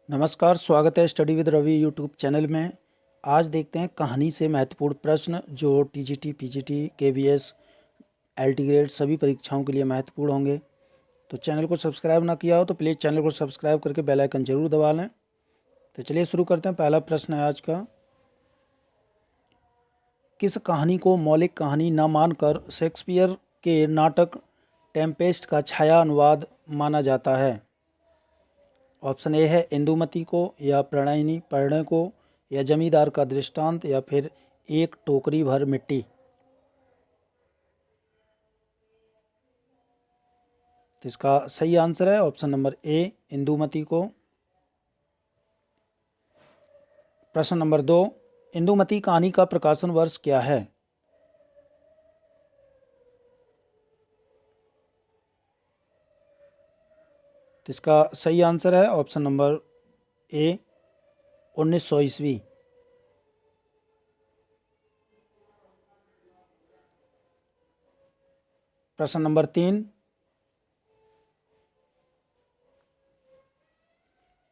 नमस्कार, स्वागत है study with Ravi YouTube channel में। आज देखते हैं कहानी से महत्वपूर्ण प्रश्न जो TGT, PGT, KVS, LT grade सभी परीक्षाओं के लिए महत्वपूर्ण होंगे। तो चैनल को सब्सक्राइब ना किया हो तो प्लीज़ चैनल को सब्सक्राइब करके बेल आइकन जरूर दबा लें। तो चलिए शुरू करते हैं। पहला प्रश्न है आज का, किस कहानी को मौलिक कहानी न मानकर शेक्सपियर के नाटक टेम्पेस्ट का छाया अनुवाद माना जाता है? ऑप्शन ए है इंदुमती को, या प्रणयिनी प्रणय को, या जमींदार का दृष्टांत, या फिर एक टोकरी भर मिट्टी। तो इसका सही आंसर है ऑप्शन नंबर ए, इंदुमती को। प्रश्न नंबर 2, इंदुमती कहानी का प्रकाशन वर्ष क्या है? तो इसका सही आंसर है ऑप्शन नंबर ए, 1900 ईस्वी। प्रश्न नंबर 3,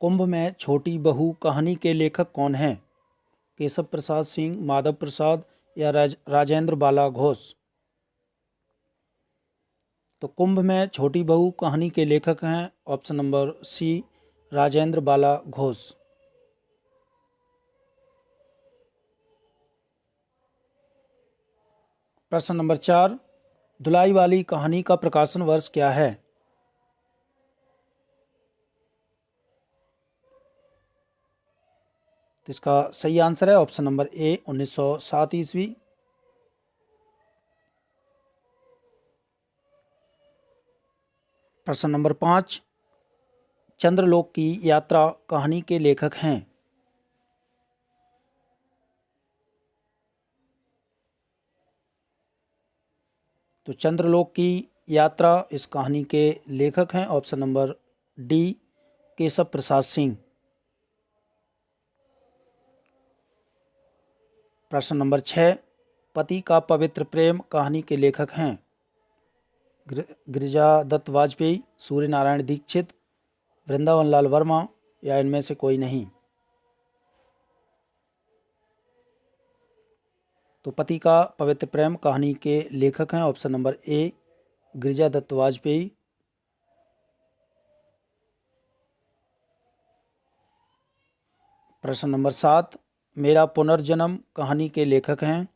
कुंभ में छोटी बहू कहानी के लेखक कौन हैं? केशव प्रसाद सिंह, माधव प्रसाद, या राजेंद्र बाला घोष। तो कुंभ में छोटी बहू कहानी के लेखक हैं ऑप्शन नंबर सी, राजेंद्र बाला घोष। प्रश्न नंबर 4, धुलाई वाली कहानी का प्रकाशन वर्ष क्या है? तो इसका सही आंसर है ऑप्शन नंबर ए, 1907 ईस्वी। प्रश्न नंबर 5, चंद्रलोक की यात्रा कहानी के लेखक हैं? तो चंद्रलोक की यात्रा इस कहानी के लेखक हैं option number D, Keshav Prasad Singh. प्रश्न नंबर 6, पति का पवित्र प्रेम कहानी के लेखक हैं? गिरिजा दत्त वाजपेयी, सूर्य नारायण दीक्षित, वृंदावन लाल वर्मा, या इनमें से कोई नहीं। तो पति का पवित्र प्रेम कहानी के लेखक हैं option number A, Girija Dutt Vajpeyi. प्रश्न नंबर 7, मेरा पुनर्जन्म कहानी के लेखक हैं?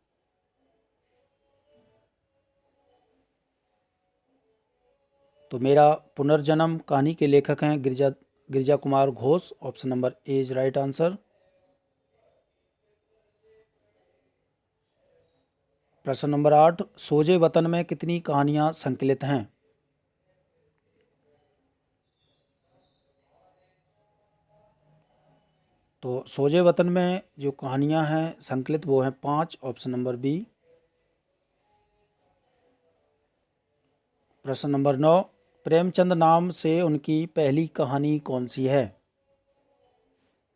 तो मेरा पुनर्जन्म कहानी के लेखक हैं Girija Kumar Ghosh. Option number A is right answer. प्रश्न नंबर 8, सोजे वतन में कितनी कहानियां संकलित हैं? तो सोजे वतन में जो कहानियां हैं संकलित वो हैं 5, ऑप्शन नंबर बी। प्रश्न नंबर 9, प्रेमचंद नाम से उनकी पहली कहानी कौन सी है?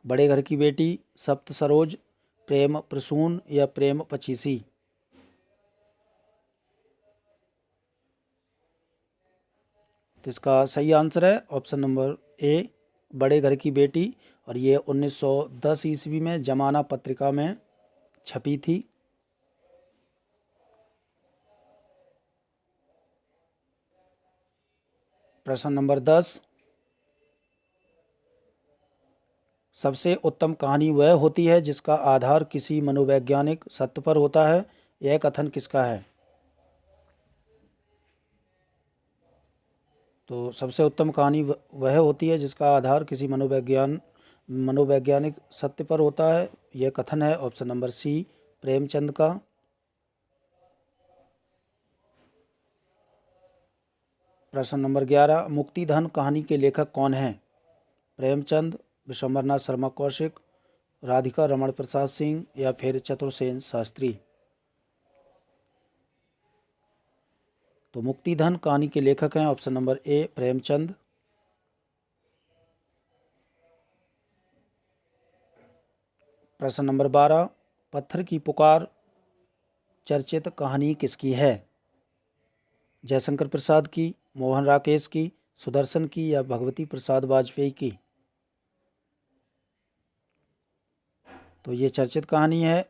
बड़े घर की बेटी, सप्त सरोज, प्रेम प्रसून, या प्रेम पचीसी। तो इसका सही आंसर है ऑप्शन नंबर ए, बड़े घर की बेटी, और ये 1910 ईस्वी में जमाना पत्रिका में छपी थी। प्रश्न नंबर 10, सबसे उत्तम कहानी वह होती है जिसका आधार किसी मनोवैज्ञानिक सत्य पर होता है। यह कथन किसका है? तो सबसे उत्तम कहानी वह होती है जिसका आधार किसी मनोवैज्ञानिक सत्य पर होता है। यह कथन है ऑप्शन नंबर सी, प्रेमचंद का। प्रश्न नंबर 11, मुक्तिधन कहानी के लेखक कौन हैं? प्रेमचंद, विश्वम्भरनाथ शर्मा कौशिक, राधिका रमण प्रसाद सिंह, या फिर चतुर्सेन शास्त्री। तो मुक्तिधन कहानी के लेखक हैं ऑप्शन नंबर ए, प्रेमचंद। प्रश्न नंबर 12, पत्थर की पुकार चर्चित कहानी किसकी है? जयशंकर प्रसाद की, मोहन राकेश की, सुदर्शन की, या भगवती प्रसाद वाजपेयी की। तो ये चर्चित कहानी है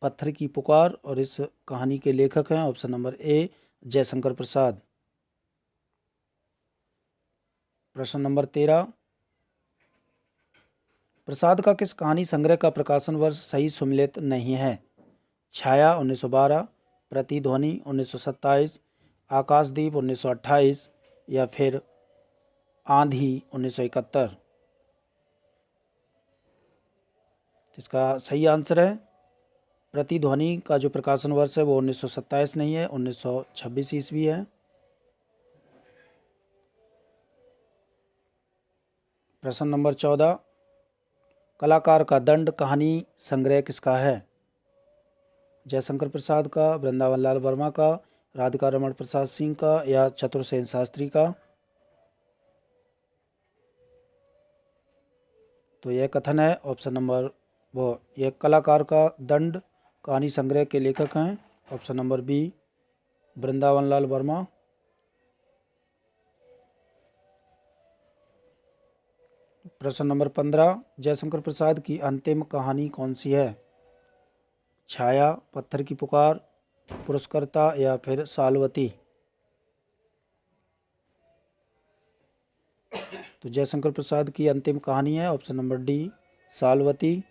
पत्थर की पुकार और इस कहानी के लेखक हैं ऑप्शन नंबर ए जयशंकर प्रसाद। प्रश्न नंबर 13, प्रसाद का किस कहानी संग्रह का प्रकाशन वर्ष सही सुमेलित नहीं है? छाया 1912, प्रतिध्वनि 1927, आकाशदीप 1928 या फिर आंधी 1971। इसका सही आंसर है प्रतिध्वनि का जो प्रकाशन वर्ष है वो 1927 नहीं है, 1926 ईस्वी है। प्रश्न नंबर 14, कलाकार का दंड कहानी संग्रह किसका है? जयशंकर प्रसाद का, वृंदावन लाल वर्मा का, राधिका रमण प्रसाद सिंह का या चतुर्सेन शास्त्री का? तो यह कथन है ऑप्शन नंबर यह कलाकार का दंड कहानी संग्रह के लेखक हैं option number B Vrindavan Lal Verma. प्रश्न नंबर 15, जयशंकर प्रसाद की अंतिम कहानी कौन सी है? छाया, पत्थर की पुकार, पुरस्कर्ता या फिर सालवती? तो जयशंकर प्रसाद की अंतिम कहानी है ऑप्शन नंबर डी सालवती।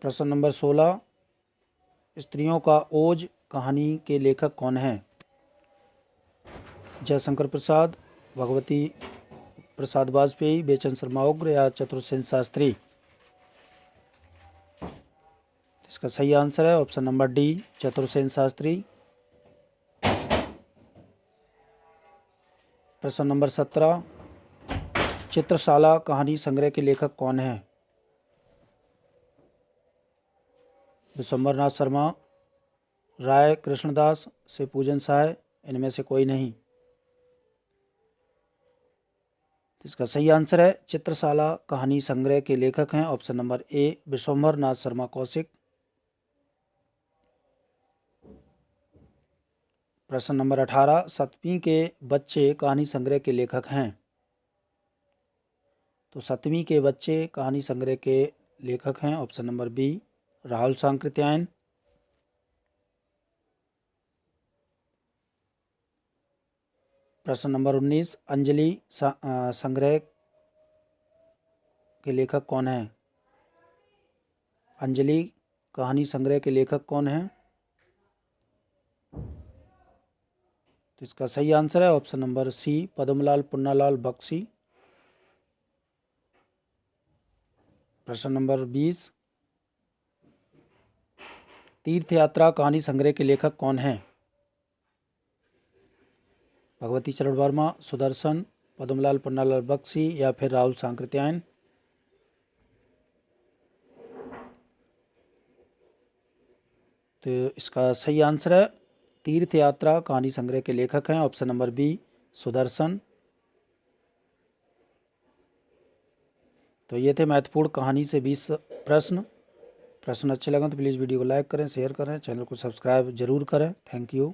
प्रश्न नंबर 16, स्त्रियों का ओज कहानी के लेखक कौन हैं? जयशंकर प्रसाद, भगवती प्रसाद वाजपेयी, बेचन शर्मा उग्र या चतुर्सेन शास्त्री? इसका सही आंसर है option number D Chatursen Shastri. प्रश्न नंबर 17, चित्रशाला कहानी संग्रह के लेखक कौन हैं? विश्वम्बर नाथ शर्मा, राय कृष्णदास से पूजन सहाय, इनमें से कोई नहीं। इसका सही आंसर है चित्रशाला कहानी संग्रह के लेखक हैं ऑप्शन नंबर ए विश्वम्बर नाथ शर्मा कौशिक। प्रश्न नंबर 18, सतवीं के बच्चे कहानी संग्रह के लेखक हैं? तो सतवीं के बच्चे कहानी संग्रह के लेखक हैं option number B Rahul Sankrityayan. प्रश्न नंबर 19, अंजलि संग्रह के लेखक कौन हैं? अंजलि कहानी संग्रह के लेखक कौन हैं? तो इसका सही आंसर है option number C Padumlal Punnalal Bakshi. प्रश्न नंबर 20, तीर्थ यात्रा कहानी संग्रह के लेखक कौन हैं? भगवती चरण वर्मा, सुदर्शन, पद्मलाल पुन्नालाल बख्शी या फिर राहुल सांकृत्यायन? तो इसका सही आंसर है तीर्थ यात्रा कहानी संग्रह के लेखक हैं ऑप्शन नंबर बी सुदर्शन। तो ये थे महत्वपूर्ण कहानी से 20 प्रश्न अच्छे लगे तो प्लीज़ वीडियो को लाइक करें, शेयर करें, चैनल को सब्सक्राइब जरूर करें। Thank you.